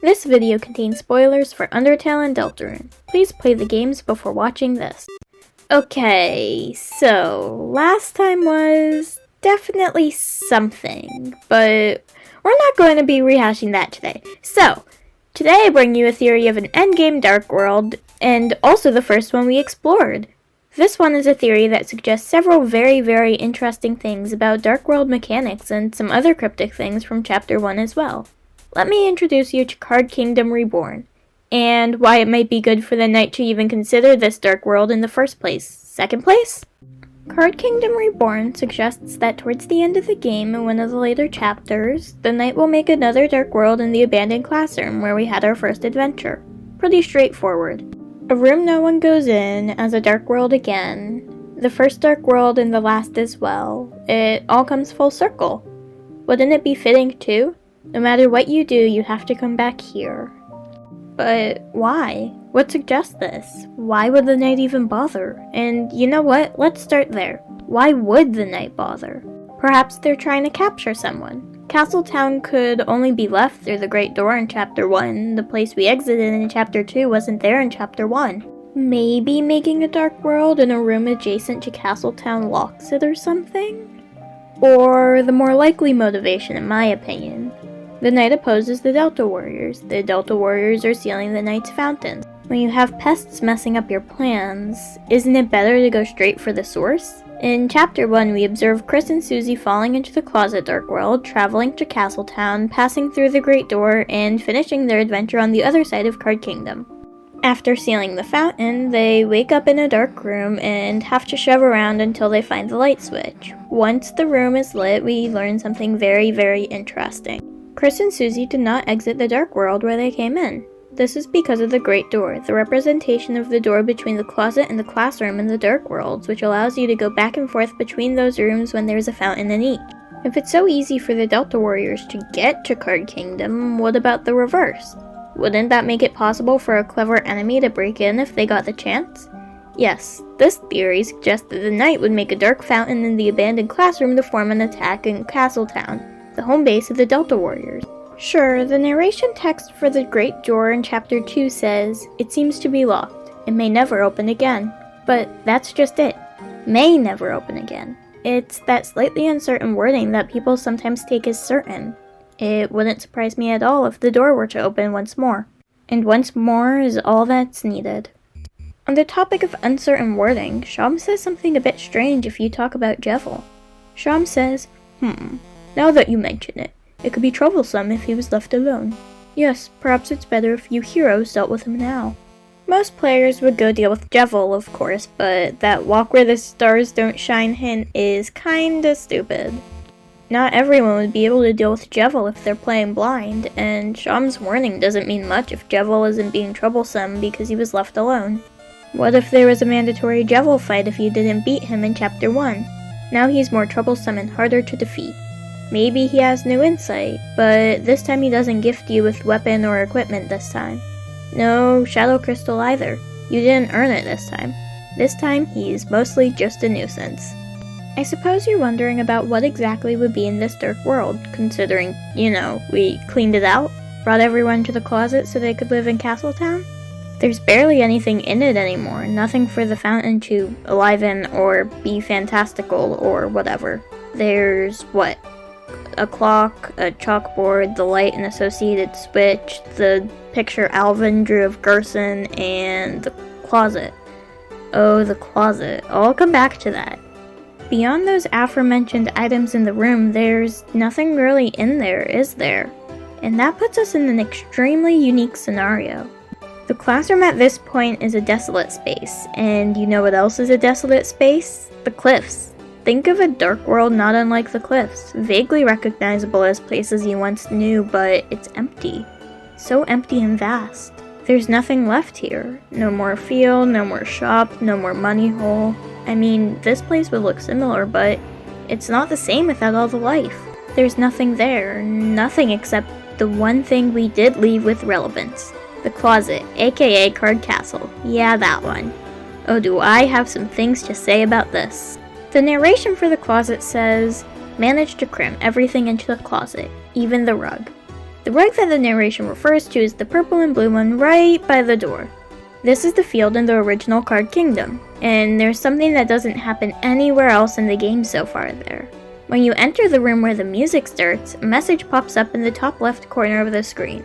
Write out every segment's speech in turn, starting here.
This video contains spoilers for Undertale and Deltarune. Please play the games before watching this. Okay, so last time was definitely something, but we're not going to be rehashing that today. So, today I bring you a theory of an endgame Dark World, and also the first one we explored. This one is a theory that suggests several very interesting things about Dark World mechanics and some other cryptic things from Chapter 1 as well. Let me introduce you to Card Kingdom Reborn, and why it might be good for the knight to even consider this Dark World in the first place. Second place? Card Kingdom Reborn suggests that towards the end of the game, in one of the later chapters, the knight will make another Dark World in the abandoned classroom where we had our first adventure. Pretty straightforward. A room no one goes in, as a Dark World again, the first Dark World and the last as well. It all comes full circle. Wouldn't it be fitting too? No matter what you do, you have to come back here. But why? What suggests this? Why would the knight even bother? And you know what? Let's start there. Why would the knight bother? Perhaps they're trying to capture someone. Castletown could only be left through the Great Door in Chapter 1. The place we exited in Chapter 2 wasn't there in Chapter 1. Maybe making a Dark World in a room adjacent to Castletown locks it or something? Or the more likely motivation, in my opinion. The knight opposes the Delta Warriors. The Delta Warriors are sealing the knight's fountains. When you have pests messing up your plans, isn't it better to go straight for the source? In Chapter 1, we observe Chris and Susie falling into the Closet Dark World, traveling to Castletown, passing through the Great Door, and finishing their adventure on the other side of Card Kingdom. After sealing the fountain, they wake up in a dark room and have to shove around until they find the light switch. Once the room is lit, we learn something very interesting. Chris and Susie did not exit the Dark World where they came in. This is because of the Great Door, the representation of the door between the closet and the classroom in the Dark Worlds, which allows you to go back and forth between those rooms when there's a fountain in each. If it's so easy for the Delta Warriors to get to Card Kingdom, what about the reverse? Wouldn't that make it possible for a clever enemy to break in if they got the chance? Yes, this theory suggests that the knight would make a dark fountain in the abandoned classroom to form an attack in Castletown, the home base of the Delta Warriors. Sure, the narration text for the Great Door in Chapter 2 says, "It seems to be locked. It may never open again." But that's just it. May never open again. It's that slightly uncertain wording that people sometimes take as certain. It wouldn't surprise me at all if the door were to open once more. And once more is all that's needed. On the topic of uncertain wording, Sham says something a bit strange if you talk about Jevil. Sham says, now that you mention it, it could be troublesome if he was left alone. Yes, perhaps it's better if you heroes dealt with him now. Most players would go deal with Jevil, of course, but that walk where the stars don't shine hint is kinda stupid. Not everyone would be able to deal with Jevil if they're playing blind, and Sham's warning doesn't mean much if Jevil isn't being troublesome because he was left alone. What if there was a mandatory Jevil fight if you didn't beat him in Chapter 1? Now he's more troublesome and harder to defeat. Maybe he has new insight, but this time he doesn't gift you with weapon or equipment this time. No Shadow Crystal either. You didn't earn it this time. This time he's mostly just a nuisance. I suppose you're wondering about what exactly would be in this Dark World, considering, we cleaned it out, brought everyone to the closet so they could live in Castletown? There's barely anything in it anymore, nothing for the fountain to enliven or be fantastical or whatever. There's what? A clock, a chalkboard, the light and associated switch, the picture Alvin drew of Gerson, and the closet. Oh, the closet. I'll come back to that. Beyond those aforementioned items in the room, there's nothing really in there, is there? And that puts us in an extremely unique scenario. The classroom at this point is a desolate space, and you know what else is a desolate space? The cliffs. Think of a Dark World not unlike the cliffs, vaguely recognizable as places you once knew, but it's empty. So empty and vast. There's nothing left here. No more field, no more shop, no more money hole. I mean, this place would look similar, but it's not the same without all the life. There's nothing there, nothing except the one thing we did leave with relevance. The closet, aka Card Castle. Yeah, that one. Oh, do I have some things to say about this. The narration for the closet says, managed to cram everything into the closet, even the rug. The rug that the narration refers to is the purple and blue one right by the door. This is the field in the original Card Kingdom, and there's something that doesn't happen anywhere else in the game so far there. When you enter the room where the music starts, a message pops up in the top left corner of the screen.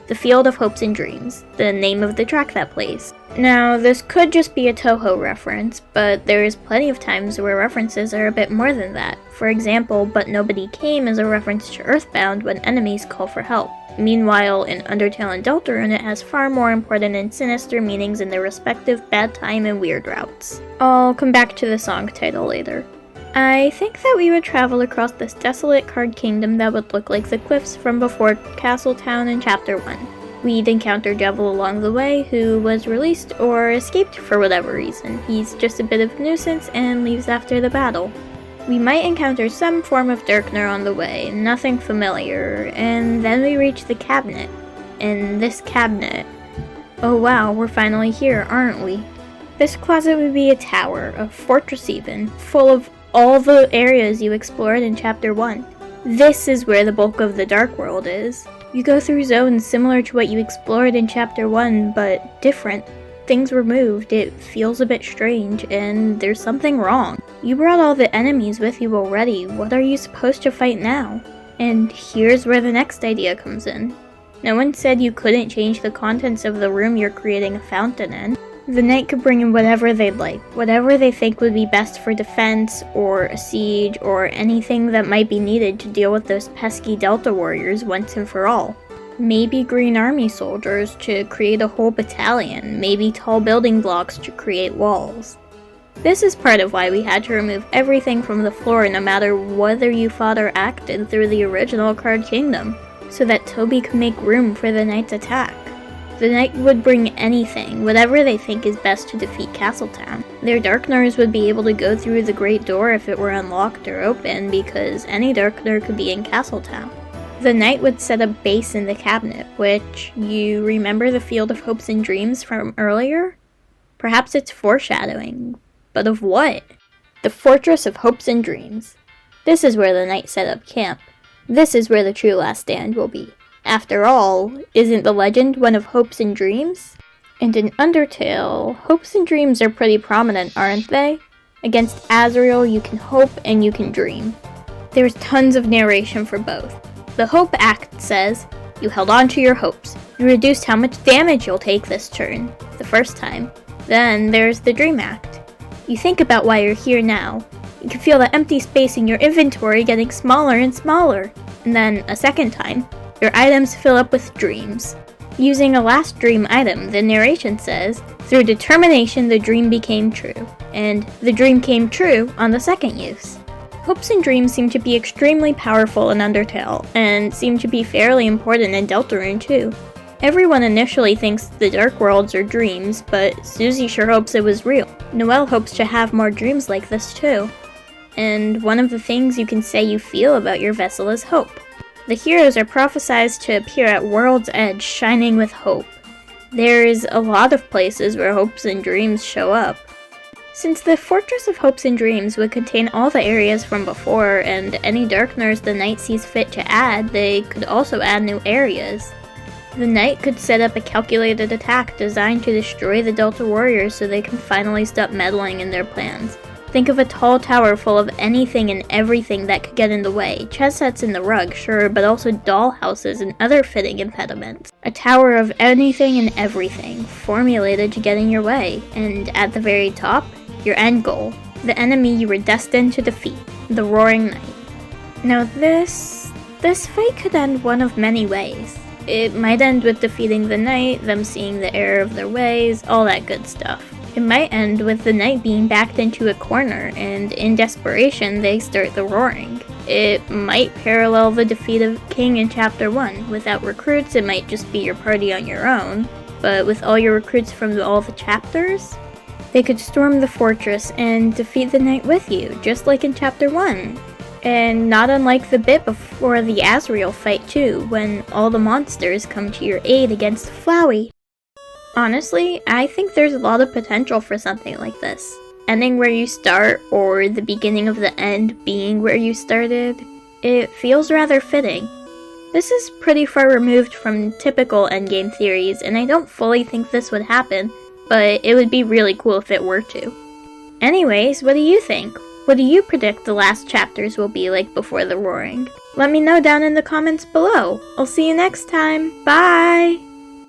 The Field of Hopes and Dreams, the name of the track that plays. Now, this could just be a Toho reference, but there is plenty of times where references are a bit more than that. For example, But Nobody Came is a reference to Earthbound when enemies call for help. Meanwhile, in Undertale and Deltarune, it has far more important and sinister meanings in their respective bad time and weird routes. I'll come back to the song title later. I think that we would travel across this desolate card kingdom that would look like the cliffs from before Castletown in Chapter 1. We'd encounter Devil along the way, who was released or escaped for whatever reason. He's just a bit of a nuisance and leaves after the battle. We might encounter some form of Darkner on the way, nothing familiar, and then we reach the cabinet. And this cabinet... Oh wow, we're finally here, aren't we? This closet would be a tower, a fortress even, full of all the areas you explored in Chapter 1. This is where the bulk of the Dark World is. You go through zones similar to what you explored in Chapter 1, but different. Things were moved, it feels a bit strange, and there's something wrong. You brought all the enemies with you already, what are you supposed to fight now? And here's where the next idea comes in. No one said you couldn't change the contents of the room you're creating a fountain in. The knight could bring in whatever they'd like, whatever they think would be best for defense, or a siege, or anything that might be needed to deal with those pesky Delta warriors once and for all. Maybe green army soldiers to create a whole battalion, maybe tall building blocks to create walls. This is part of why we had to remove everything from the floor no matter whether you fought or acted through the original Card Kingdom, so that Toby could make room for the knight's attack. The knight would bring anything, whatever they think is best to defeat Castletown. Their Darkners would be able to go through the Great Door if it were unlocked or open, because any Darkner could be in Castletown. The knight would set a base in the cabinet, which, you remember the Field of Hopes and Dreams from earlier? Perhaps it's foreshadowing, but of what? The Fortress of Hopes and Dreams. This is where the knight set up camp. This is where the true last stand will be. After all, isn't the legend one of hopes and dreams? And in Undertale, hopes and dreams are pretty prominent, aren't they? Against Azrael, you can hope and you can dream. There's tons of narration for both. The Hope Act says, you held on to your hopes. You reduced how much damage you'll take this turn, the first time. Then there's the Dream Act. You think about why you're here now. You can feel the empty space in your inventory getting smaller and smaller. And then, a second time, your items fill up with dreams. Using a last dream item, the narration says, through determination the dream became true, and the dream came true on the second use. Hopes and dreams seem to be extremely powerful in Undertale, and seem to be fairly important in Deltarune too. Everyone initially thinks the Dark Worlds are dreams, but Susie sure hopes it was real. Noelle hopes to have more dreams like this too. And one of the things you can say you feel about your vessel is hope. The heroes are prophesied to appear at World's Edge shining with hope. There's a lot of places where hopes and dreams show up. Since the Fortress of Hopes and Dreams would contain all the areas from before, and any Darkners the knight sees fit to add, they could also add new areas. The knight could set up a calculated attack designed to destroy the Delta warriors so they can finally stop meddling in their plans. Think of a tall tower full of anything and everything that could get in the way. Chess sets in the rug, sure, but also dollhouses and other fitting impediments. A tower of anything and everything, formulated to get in your way. And at the very top, your end goal. The enemy you were destined to defeat. The Roaring Knight. Now this fight could end one of many ways. It might end with defeating the knight, them seeing the error of their ways, all that good stuff. It might end with the knight being backed into a corner, and in desperation they start the roaring. It might parallel the defeat of King in Chapter 1. Without recruits, it might just be your party on your own, but with all your recruits from all the chapters, they could storm the fortress and defeat the knight with you, just like in Chapter 1. And not unlike the bit before the Azrael fight too, when all the monsters come to your aid against Flowey. Honestly, I think there's a lot of potential for something like this. Ending where you start, or the beginning of the end being where you started, it feels rather fitting. This is pretty far removed from typical endgame theories, and I don't fully think this would happen, but it would be really cool if it were to. Anyways, what do you think? What do you predict the last chapters will be like before the Roaring? Let me know down in the comments below. I'll see you next time. Bye!